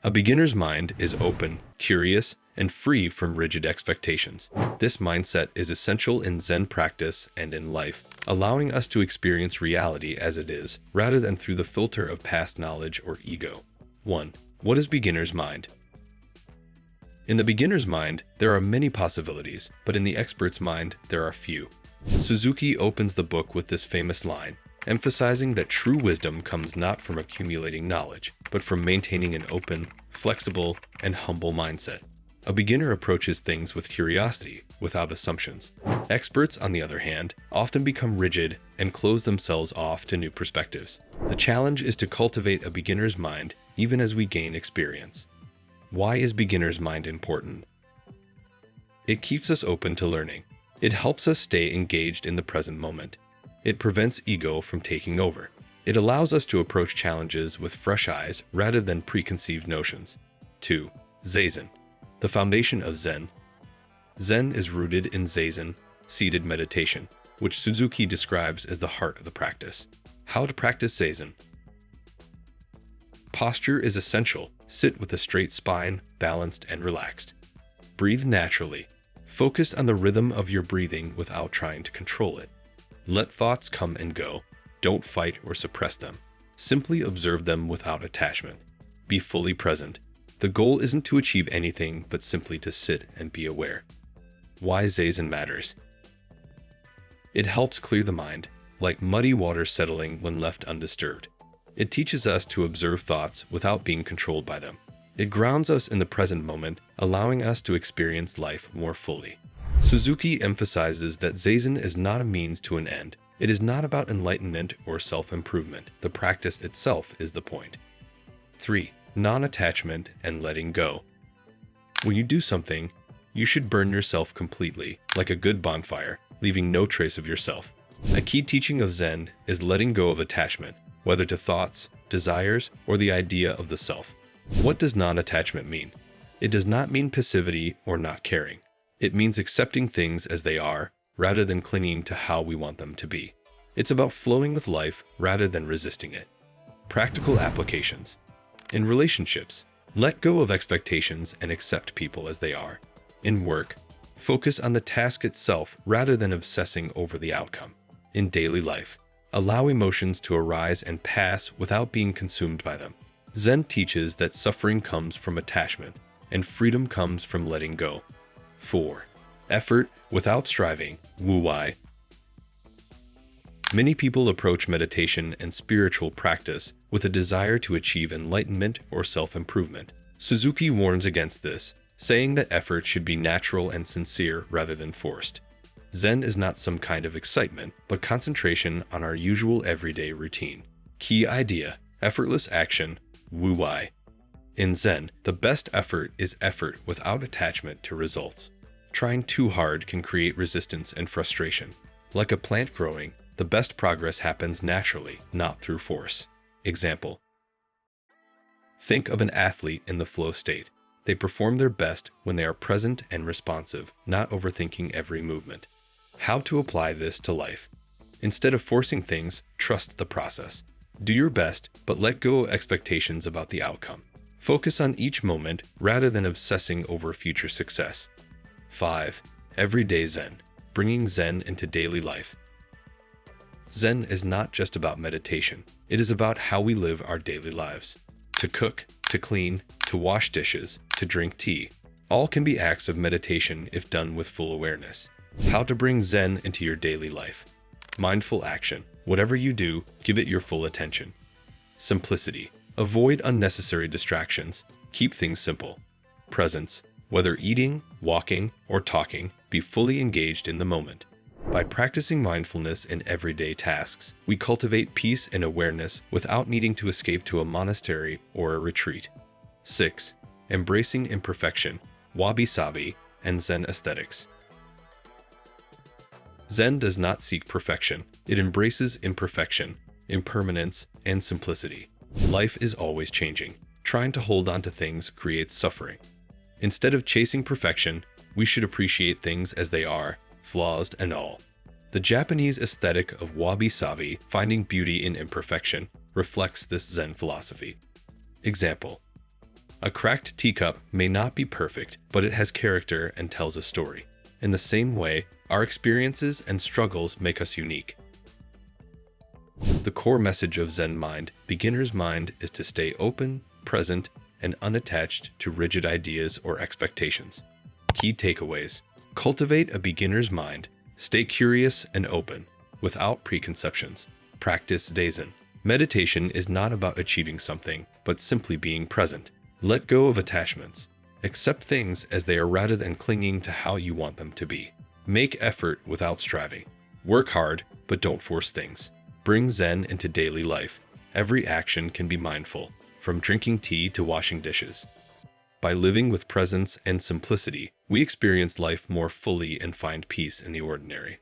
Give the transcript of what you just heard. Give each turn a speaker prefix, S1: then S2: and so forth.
S1: A beginner's mind is open, curious, and free from rigid expectations. This mindset is essential in Zen practice and in life, allowing us to experience reality as it is, rather than through the filter of past knowledge or ego. 1. What is beginner's mind? In the beginner's mind, there are many possibilities, but in the expert's mind, there are few. Suzuki opens the book with this famous line, emphasizing that true wisdom comes not from accumulating knowledge, but from maintaining an open, flexible, and humble mindset. A beginner approaches things with curiosity, without assumptions. Experts, on the other hand, often become rigid and close themselves off to new perspectives. The challenge is to cultivate a beginner's mind even as we gain experience. Why is beginner's mind important? It keeps us open to learning. It helps us stay engaged in the present moment. It prevents ego from taking over. It allows us to approach challenges with fresh eyes rather than preconceived notions. 2. Zazen. The foundation of Zen. Zen is rooted in Zazen, seated meditation, which Suzuki describes as the heart of the practice. How to practice Zazen. Posture is essential. Sit with a straight spine, balanced and relaxed. Breathe naturally. Focus on the rhythm of your breathing without trying to control it. Let thoughts come and go. Don't fight or suppress them. Simply observe them without attachment. Be fully present. The goal isn't to achieve anything, but simply to sit and be aware. Why Zazen matters. It helps clear the mind, like muddy water settling when left undisturbed. It teaches us to observe thoughts without being controlled by them. It grounds us in the present moment, allowing us to experience life more fully. Suzuki emphasizes that Zazen is not a means to an end. It is not about enlightenment or self-improvement. The practice itself is the point. 3. Non-attachment and letting go. When you do something, you should burn yourself completely, like a good bonfire, leaving no trace of yourself. A key teaching of Zen is letting go of attachment, whether to thoughts, desires, or the idea of the self. What does non-attachment mean? It does not mean passivity or not caring. It means accepting things as they are, rather than clinging to how we want them to be. It's about flowing with life rather than resisting it. Practical applications. In relationships, let go of expectations and accept people as they are. In work, focus on the task itself rather than obsessing over the outcome. In daily life, allow emotions to arise and pass without being consumed by them. Zen teaches that suffering comes from attachment, and freedom comes from letting go. 4. Effort without striving, wu-wai. Many people approach meditation and spiritual practice with a desire to achieve enlightenment or self-improvement. Suzuki warns against this, saying that effort should be natural and sincere rather than forced. Zen is not some kind of excitement, but concentration on our usual everyday routine. Key idea: effortless action, wu-wai. In Zen, the best effort is effort without attachment to results. Trying too hard can create resistance and frustration. Like a plant growing, the best progress happens naturally, not through force. Example. Think of an athlete in the flow state. They perform their best when they are present and responsive, not overthinking every movement. How to apply this to life? Instead of forcing things, trust the process. Do your best, but let go of expectations about the outcome. Focus on each moment rather than obsessing over future success. 5. Everyday Zen. Bringing Zen into daily life. Zen is not just about meditation. It is about how we live our daily lives. To cook, to clean, to wash dishes, to drink tea. All can be acts of meditation if done with full awareness. How to bring Zen into your daily life. Mindful action. Whatever you do, give it your full attention. Simplicity. Avoid unnecessary distractions. Keep things simple. Presence. Whether eating, walking, or talking, be fully engaged in the moment. By practicing mindfulness in everyday tasks, we cultivate peace and awareness without needing to escape to a monastery or a retreat. 6. Embracing imperfection, Wabi-Sabi, and Zen aesthetics. Zen does not seek perfection. It embraces imperfection, impermanence, and simplicity. Life is always changing. Trying to hold on to things creates suffering. Instead of chasing perfection, we should appreciate things as they are, flaws and all. The Japanese aesthetic of Wabi-Sabi, finding beauty in imperfection, reflects this Zen philosophy. Example. A cracked teacup may not be perfect, but it has character and tells a story. In the same way, our experiences and struggles make us unique. The core message of Zen Mind, beginner's mind, is to stay open, present, and unattached to rigid ideas or expectations. Key takeaways: cultivate a beginner's mind, stay curious and open, without preconceptions. Practice Zazen. Meditation is not about achieving something, but simply being present. Let go of attachments. Accept things as they are rather than clinging to how you want them to be. Make effort without striving. Work hard, but don't force things. Bring Zen into daily life. Every action can be mindful, from drinking tea to washing dishes. By living with presence and simplicity, we experience life more fully and find peace in the ordinary.